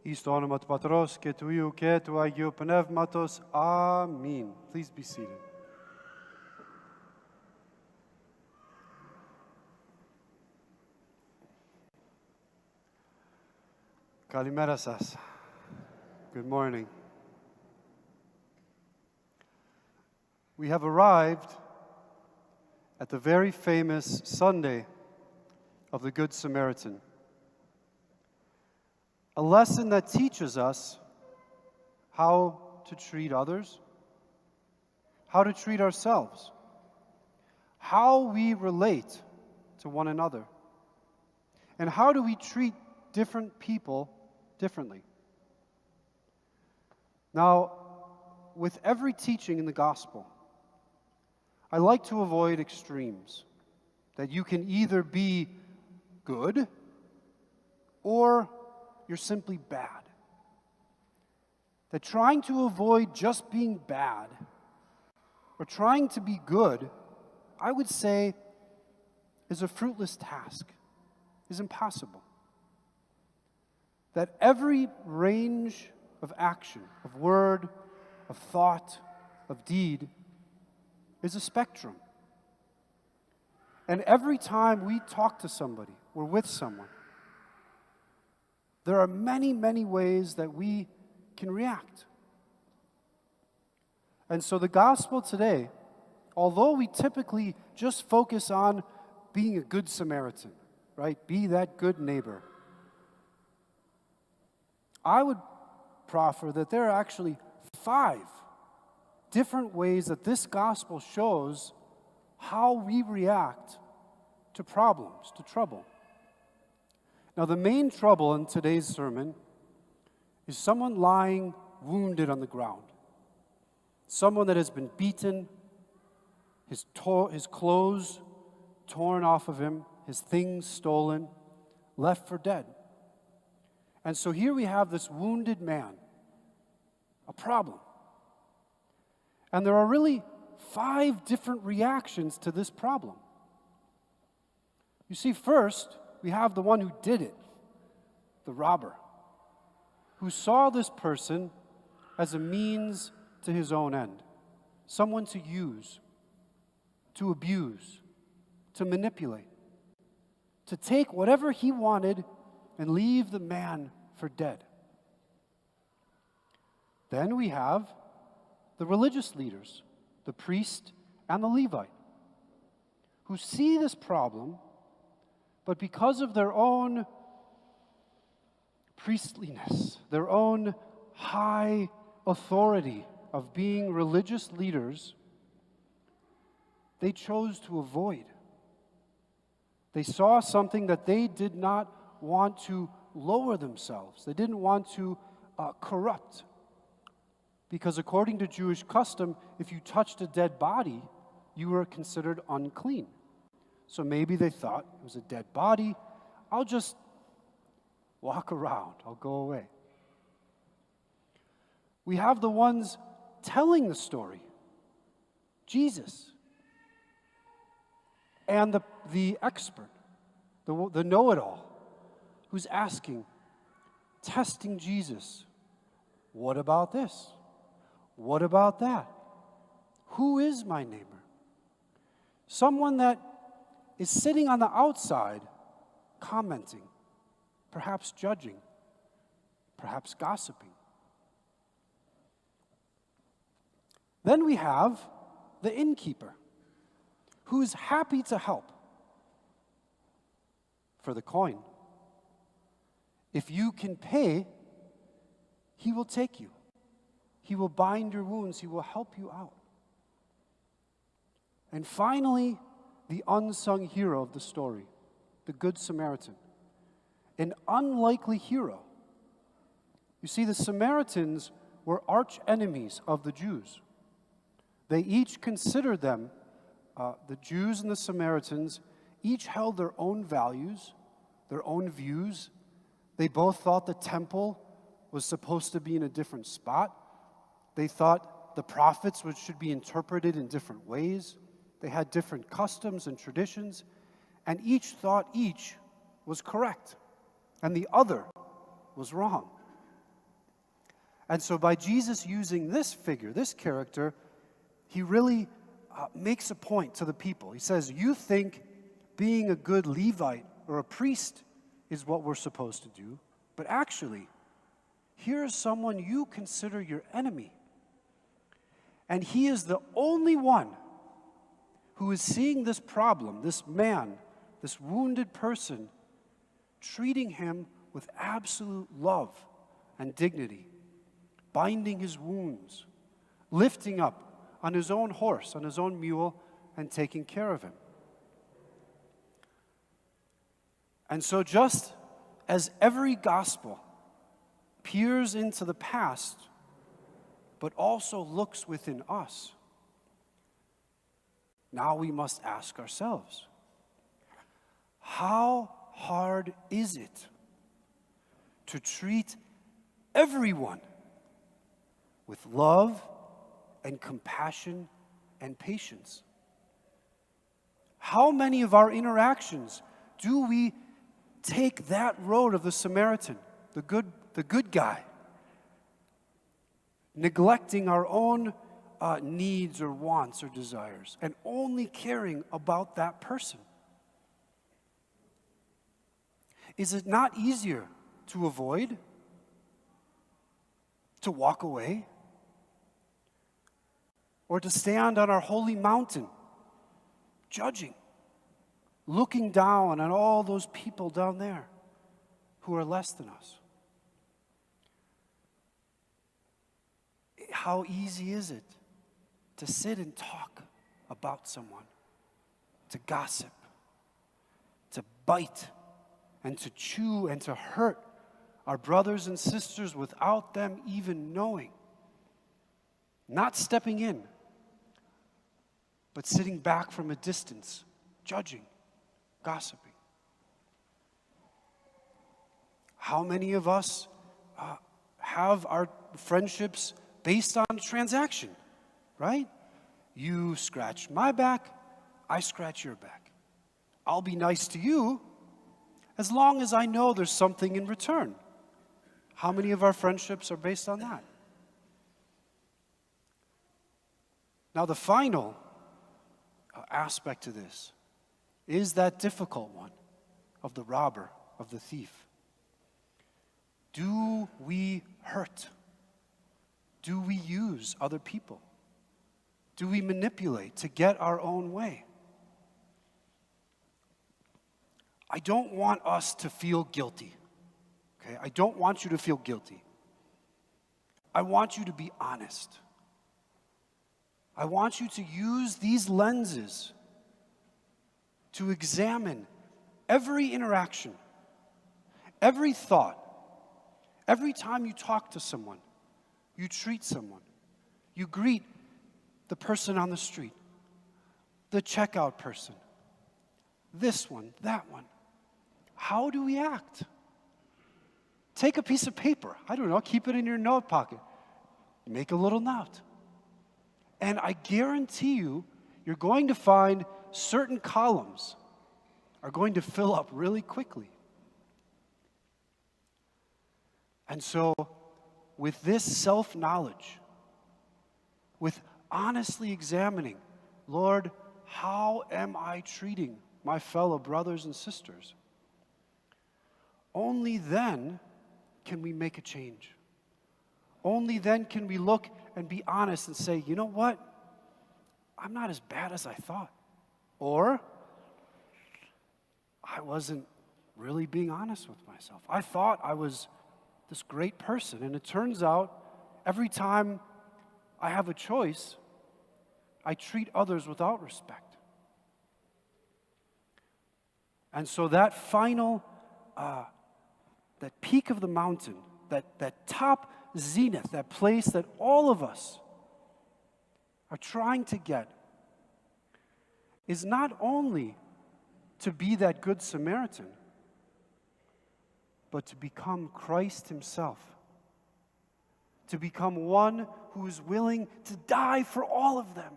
Εις το όνομα του Πατρός και του Υιού και του Αγίου Πνεύματος. Αμήν. Please be seated. Καλημέρα σας. Good morning. We have arrived at the very famous Sunday of the Good Samaritan. A lesson that teaches us how to treat others, how to treat ourselves, how we relate to one another, and how do we treat different people differently. Now, with every teaching in the gospel, I like to avoid extremes, that you can either be good or you're simply bad. That trying to avoid just being bad or trying to be good, I would say, is a fruitless task, is impossible. That every range of action, of word, of thought, of deed, is a spectrum. And every time we talk to somebody, we're with someone, there are many, many ways that we can react. And so the gospel today, although we typically just focus on being a good Samaritan, right? Be that good neighbor. I would proffer that there are actually 5 different ways that this gospel shows how we react to problems, to trouble. Now, the main trouble in today's sermon is someone lying wounded on the ground. Someone that has been beaten, his clothes torn off of him, his things stolen, left for dead. And so here we have this wounded man, a problem. And there are really 5 different reactions to this problem. You see, first, we have the one who did it, the robber, who saw this person as a means to his own end, someone to use, to abuse, to manipulate, to take whatever he wanted and leave the man for dead. Then we have the religious leaders, the priest and the Levite, who see this problem, but because of their own priestliness, their own high authority of being religious leaders, they chose to avoid. They saw something that they did not want to lower themselves. They didn't want to corrupt. Because according to Jewish custom, if you touched a dead body, you were considered unclean. So maybe they thought it was a dead body. I'll just walk around. I'll go away. We have the ones telling the story, Jesus, and the expert, the know-it-all, who's asking, testing Jesus, what about this? What about that? Who is my neighbor? Someone that is sitting on the outside, commenting, perhaps judging, perhaps gossiping. Then we have the innkeeper, who's happy to help for the coin. If you can pay, he will take you. He will bind your wounds. He will help you out. And finally, the unsung hero of the story, the Good Samaritan, an unlikely hero. You see, the Samaritans were arch enemies of the Jews. They each considered them, the Jews and the Samaritans, each held their own values, their own views. They both thought the temple was supposed to be in a different spot. They thought the prophets should be interpreted in different ways. They had different customs and traditions, and each thought each was correct, and the other was wrong. And so by Jesus using this figure, this character, he really makes a point to the people. He says, you think being a good Levite or a priest is what we're supposed to do, but actually, here's someone you consider your enemy. And he is the only one who is seeing this problem, this man, this wounded person, treating him with absolute love and dignity, binding his wounds, lifting up on his own horse, on his own mule, and taking care of him. And so just as every gospel peers into the past, but also looks within us, now we must ask ourselves, how hard is it to treat everyone with love and compassion and patience? How many of our interactions do we take that road of the Samaritan, the good guy, neglecting our own needs or wants or desires, and only caring about that person? Is it not easier to avoid, to walk away, or to stand on our holy mountain, judging, looking down on all those people down there who are less than us? How easy is it to sit and talk about someone, to gossip, to bite, and to chew and to hurt our brothers and sisters without them even knowing? Not stepping in, but sitting back from a distance, judging, gossiping. How many of us have our friendships based on transaction, right? You scratch my back, I scratch your back. I'll be nice to you as long as I know there's something in return. How many of our friendships are based on that? Now, the final aspect to this is that difficult one of the robber, of the thief. Do we hurt? Do we use other people? Do we manipulate to get our own way? I don't want us to feel guilty. Okay? I don't want you to feel guilty. I want you to be honest. I want you to use these lenses to examine every interaction, every thought, every time you talk to someone, you treat someone, you greet the person on the street, the checkout person, this one, that one. How do we act? Take a piece of paper, I don't know, keep it in your note pocket, make a little note. And I guarantee you, you're going to find certain columns are going to fill up really quickly. And so, with this self-knowledge, with honestly examining, Lord, how am I treating my fellow brothers and sisters? Only then can we make a change. Only then can we look and be honest and say, you know what? I'm not as bad as I thought. Or, I wasn't really being honest with myself. I thought I was this great person, and it turns out every time I have a choice, I treat others without respect. And so that final, that peak of the mountain, that top zenith, that place that all of us are trying to get, is not only to be that Good Samaritan, but to become Christ himself, to become one who is willing to die for all of them,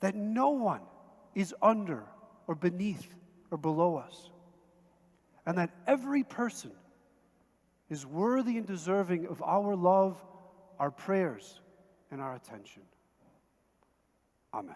that no one is under or beneath or below us, and that every person is worthy and deserving of our love, our prayers, and our attention. Amen.